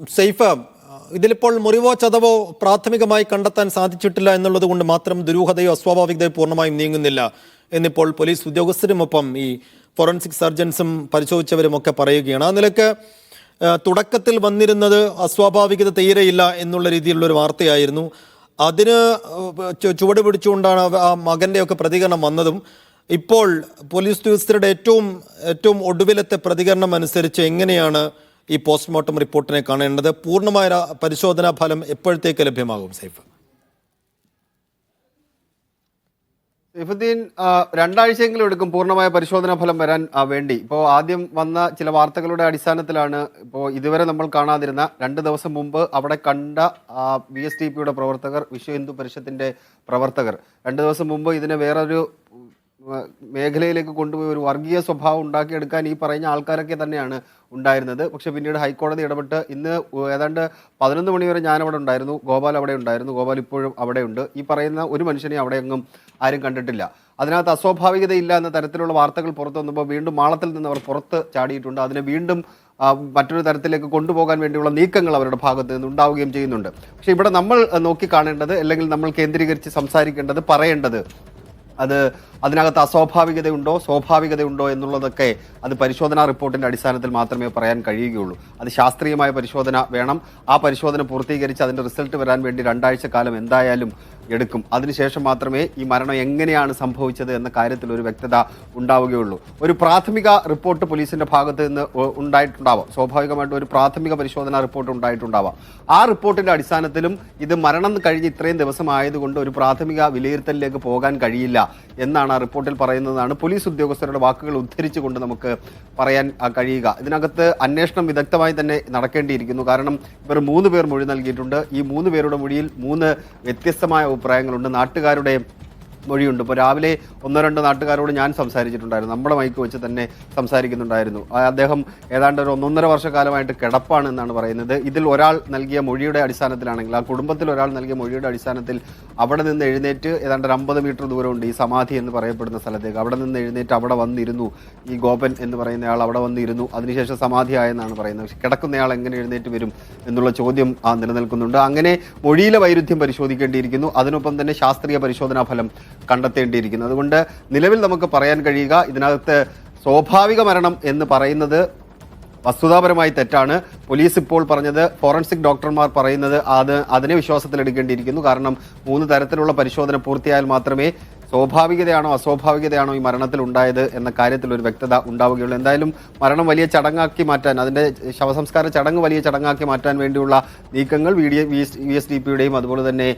Saif, ഇതിലിപ്പോൾ മുറിവോ ചതവോ പ്രാഥമികമായി കണ്ടെത്താൻ സാധിച്ചിട്ടില്ല എന്നുള്ളത് കൊണ്ട് മാത്രം ദുരൂഹതയോ അസ്വാഭാവികതയോ പൂർണ്ണമായും നീങ്ങുന്നില്ല എന്നിപ്പോൾ പോലീസ് ഉദ്യോഗസ്ഥരുമൊപ്പം ഈ ഫോറൻസിക് സർജൻസും പരിശോധിച്ചവരും ഒക്കെ പറയുകയാണ്. ആ നിലയ്ക്ക് തുടക്കത്തിൽ വന്നിരുന്നത് അസ്വാഭാവികത തീരെയില്ല എന്നുള്ള രീതിയിലുള്ളൊരു വാർത്തയായിരുന്നു. അതിന് ചുവട് പിടിച്ചുകൊണ്ടാണ് ആ മകൻ്റെയൊക്കെ പ്രതികരണം വന്നതും. ഇപ്പോൾ പോലീസ് ഉദ്യോഗസ്ഥരുടെ ഏറ്റവും ഒടുവിലത്തെ പ്രതികരണം അനുസരിച്ച് എങ്ങനെയാണ് ഈ പോസ്റ്റ്മോർട്ടം റിപ്പോർട്ടിനെ കാണേണ്ടത്? പൂർണ്ണമായ പരിശോധനാ ഫലം എപ്പോഴത്തേക്ക് ലഭ്യമാകും സൈഫ്? സൈഫുദ്ദീൻ, 2 ആഴ്ചയെങ്കിലും എടുക്കും പൂർണ്ണമായ പരിശോധനാ ഫലം വരാൻ വേണ്ടി. ഇപ്പോൾ ആദ്യം വന്ന ചില വാർത്തകളുടെ അടിസ്ഥാനത്തിലാണ് ഇപ്പോൾ ഇതുവരെ നമ്മൾ കാണാതിരുന്ന 2 ദിവസം മുമ്പ് അവിടെ കണ്ട VSDPയുടെ പ്രവർത്തകർ, വിശ്വ ഹിന്ദു പരിഷത്തിന്റെ പ്രവർത്തകർ 2 ദിവസം മുമ്പ് ഇതിനെ വേറൊരു മേഖലയിലേക്ക് കൊണ്ടുപോയി ഒരു വർഗീയ സ്വഭാവം ഉണ്ടാക്കിയെടുക്കാൻ ഈ പറയുന്ന ആൾക്കാരൊക്കെ തന്നെയാണ് ഉണ്ടായിരുന്നത്. പക്ഷെ പിന്നീട് ഹൈക്കോടതി ഇടപെട്ട് ഇന്ന് ഏതാണ്ട് 11 മണി വരെ ഞാനവിടെ ഉണ്ടായിരുന്നു, ഗോപാൽ അവിടെ ഉണ്ടായിരുന്നു. ഗോപാൽ ഇപ്പോഴും അവിടെയുണ്ട്. ഈ പറയുന്ന ഒരു മനുഷ്യനെ അവിടെ എങ്ങും ആരും കണ്ടിട്ടില്ല. അതിനകത്ത് അസ്വാഭാവികതയില്ല എന്ന തരത്തിലുള്ള വാർത്തകൾ പുറത്തു വന്നപ്പോൾ വീണ്ടും മാളത്തിൽ നിന്ന് അവർ പുറത്ത് ചാടിയിട്ടുണ്ട്. അതിനെ വീണ്ടും മറ്റൊരു തരത്തിലേക്ക് കൊണ്ടുപോകാൻ വേണ്ടിയുള്ള നീക്കങ്ങൾ അവരുടെ ഭാഗത്ത് നിന്ന് ഉണ്ടാവുകയും ചെയ്യുന്നുണ്ട്. പക്ഷെ ഇവിടെ നമ്മൾ നോക്കിക്കാണേണ്ടത്, അല്ലെങ്കിൽ നമ്മൾ കേന്ദ്രീകരിച്ച് സംസാരിക്കേണ്ടത്, പറയേണ്ടത് അതിനകത്ത് അസ്വാഭാവികതയുണ്ടോ സ്വാഭാവികതയുണ്ടോ എന്നുള്ളതൊക്കെ അത് പരിശോധനാ റിപ്പോർട്ടിന്റെ അടിസ്ഥാനത്തിൽ മാത്രമേ പറയാൻ കഴിയുകയുള്ളൂ. അത് ശാസ്ത്രീയമായ പരിശോധന വേണം. ആ പരിശോധന പൂർത്തീകരിച്ച് അതിന്റെ റിസൾട്ട് വരാൻ വേണ്ടി 2 ആഴ്ച കാലം എന്തായാലും എടുക്കും. അതിനുശേഷം മാത്രമേ ഈ മരണം എങ്ങനെയാണ് സംഭവിച്ചത് എന്ന കാര്യത്തിൽ ഒരു വ്യക്തത ഉണ്ടാവുകയുള്ളൂ. ഒരു പ്രാഥമിക റിപ്പോർട്ട് പോലീസിന്റെ ഭാഗത്ത് നിന്ന് ഉണ്ടായിട്ടുണ്ടാവാം. സ്വാഭാവികമായിട്ടും ഒരു പ്രാഥമിക പരിശോധനാ റിപ്പോർട്ട് ഉണ്ടായിട്ടുണ്ടാവാം. ആ റിപ്പോർട്ടിന്റെ അടിസ്ഥാനത്തിലും ഇത് മരണം കഴിഞ്ഞ് ഇത്രയും ദിവസമായതുകൊണ്ട് ഒരു പ്രാഥമിക വിലയിരുത്തലിലേക്ക് പോകാൻ കഴിയില്ല എന്നാണ് ആ റിപ്പോർട്ടിൽ പറയുന്നതാണ് പോലീസ് ഉദ്യോഗസ്ഥരുടെ വാക്കുകൾ ഉദ്ധരിച്ചുകൊണ്ട് നമുക്ക് പറയാൻ കഴിയുക. ഇതിനകത്ത് അന്വേഷണം വിദഗ്ധമായി തന്നെ നടക്കേണ്ടിയിരിക്കുന്നു. കാരണം ഇവർ 3 പേർ മൊഴി നൽകിയിട്ടുണ്ട്. ഈ 3 പേരുടെ മൊഴിയിൽ 3 വ്യത്യസ്തമായ അഭിപ്രായങ്ങളുണ്ട്. നാട്ടുകാരുടെ മൊഴിയുണ്ട്. ഇപ്പോൾ രാവിലെ 1-2 നാട്ടുകാരോട് ഞാൻ സംസാരിച്ചിട്ടുണ്ടായിരുന്നു. നമ്മുടെ മൈക്ക് വെച്ച് തന്നെ സംസാരിക്കുന്നുണ്ടായിരുന്നു. അദ്ദേഹം ഏതാണ്ട് ഒരു 1.5 വർഷക്കാലമായിട്ട് കിടപ്പാണ് എന്നാണ് പറയുന്നത്. ഇതിൽ ഒരാൾ നൽകിയ മൊഴിയുടെ അടിസ്ഥാനത്തിലാണെങ്കിൽ, ആ കുടുംബത്തിൽ ഒരാൾ നൽകിയ മൊഴിയുടെ അടിസ്ഥാനത്തിൽ അവിടെ നിന്ന് എഴുന്നേറ്റ് ഏതാണ്ട് 50 മീറ്റർ ദൂരമുണ്ട് ഈ സമാധി എന്ന് പറയപ്പെടുന്ന സ്ഥലത്തേക്ക്. അവിടെ നിന്ന് എഴുന്നേറ്റ് അവിടെ വന്നിരുന്നു. ഈ ഗോപൻ എന്ന് പറയുന്നയാൾ അവിടെ വന്നിരുന്നു. അതിനുശേഷം സമാധിയായെന്നാണ് പറയുന്നത്. പക്ഷെ കിടക്കുന്നയാൾ എങ്ങനെ എഴുന്നേറ്റ് വരും എന്നുള്ള ചോദ്യം നിലനിൽക്കുന്നുണ്ട്. അങ്ങനെ മൊഴിയിലെ വൈരുദ്ധ്യം പരിശോധിക്കേണ്ടിയിരിക്കുന്നു. അതിനൊപ്പം തന്നെ ശാസ്ത്രീയ പരിശോധനാ ഫലം കണ്ടെത്തേണ്ടിയിരിക്കുന്നു. അതുകൊണ്ട് നിലവിൽ നമുക്ക് പറയാൻ കഴിയുക, ഇതിനകത്ത് സ്വാഭാവിക മരണം എന്ന് പറയുന്നത് വസ്തുതാപരമായി തെറ്റാണ്. പോലീസ് ഇപ്പോൾ പറഞ്ഞത്, ഫോറൻസിക് ഡോക്ടർമാർ പറയുന്നത് അതിനെ വിശ്വാസത്തിലെടുക്കേണ്ടിയിരിക്കുന്നു. കാരണം 3 തരത്തിലുള്ള പരിശോധന പൂർത്തിയായാൽ മാത്രമേ സ്വാഭാവികതയാണോ അസ്വാഭാവികതയാണോ ഈ മരണത്തിൽ ഉണ്ടായത് എന്ന കാര്യത്തിൽ ഒരു വ്യക്തത ഉണ്ടാവുകയുള്ളൂ. എന്തായാലും മരണം വലിയ ചടങ്ങാക്കി മാറ്റാൻ, അതിന്റെ ശവസംസ്കാര ചടങ്ങ് വലിയ ചടങ്ങാക്കി മാറ്റാൻ വേണ്ടിയുള്ള നീക്കങ്ങൾ VSDPയുടെയും അതുപോലെ തന്നെ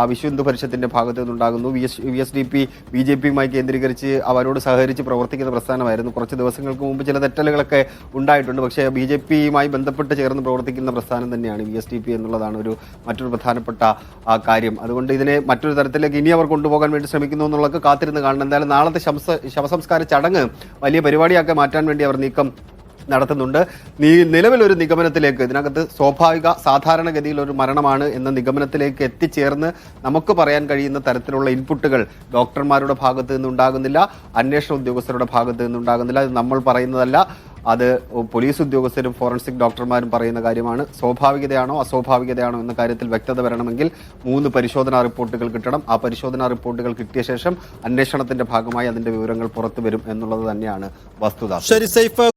വിശ്വ ഹിന്ദു പരിഷത്തിന്റെ ഭാഗത്തു നിന്നുണ്ടാകുന്നു. VSDP BJPയുമായി കേന്ദ്രീകരിച്ച് അവരോട് സഹകരിച്ച് പ്രവർത്തിക്കുന്ന പ്രസ്ഥാനമായിരുന്നു. കുറച്ച് ദിവസങ്ങൾക്ക് മുമ്പ് ചില തെറ്റലുകളൊക്കെ ഉണ്ടായിട്ടുണ്ട്. പക്ഷേ BJPയുമായി ബന്ധപ്പെട്ട് ചേർന്ന് പ്രവർത്തിക്കുന്ന പ്രസ്ഥാനം തന്നെയാണ് VSDP എന്നുള്ളതാണ് മറ്റൊരു പ്രധാനപ്പെട്ട കാര്യം. അതുകൊണ്ട് ഇതിനെ മറ്റൊരു തരത്തിലേക്ക് ഇനി അവർ കൊണ്ടുപോകാൻ വേണ്ടി ശ്രമിക്കുന്നു എന്നുള്ളത് കാത്തിരുന്ന് കാണണം. എന്തായാലും നാളത്തെ ശവസംസ്കാര ചടങ്ങ് വലിയ പരിപാടിയാക്കി മാറ്റാൻ വേണ്ടി അവർ നീക്കം നടത്തുന്നുണ്ട്. നിലവിലൊരു നിഗമനത്തിലേക്ക്, ഇതിനകത്ത് സ്വാഭാവിക സാധാരണഗതിയിൽ ഒരു മരണമാണ് എന്ന നിഗമനത്തിലേക്ക് എത്തിച്ചേർന്ന് നമുക്ക് പറയാൻ കഴിയുന്ന തരത്തിലുള്ള ഇൻപുട്ടുകൾ ഡോക്ടർമാരുടെ ഭാഗത്ത് നിന്നുണ്ടാകുന്നില്ല, അന്വേഷണ ഉദ്യോഗസ്ഥരുടെ ഭാഗത്ത് നിന്നുണ്ടാകുന്നില്ല. അത് നമ്മൾ പറയുന്നതല്ല, അത് പോലീസ് ഉദ്യോഗസ്ഥരും ഫോറൻസിക് ഡോക്ടർമാരും പറയുന്ന കാര്യമാണ്. സ്വാഭാവികതയാണോ അസ്വാഭാവികതയാണോ എന്ന കാര്യത്തിൽ വ്യക്തത വരണമെങ്കിൽ 3 പരിശോധനാ റിപ്പോർട്ടുകൾ കിട്ടണം. ആ പരിശോധനാ റിപ്പോർട്ടുകൾ കിട്ടിയ ശേഷം അന്വേഷണത്തിന്റെ ഭാഗമായി അതിന്റെ വിവരങ്ങൾ പുറത്തു വരും എന്നുള്ളത് തന്നെയാണ് വസ്തുത. ശരി സൈഫ്.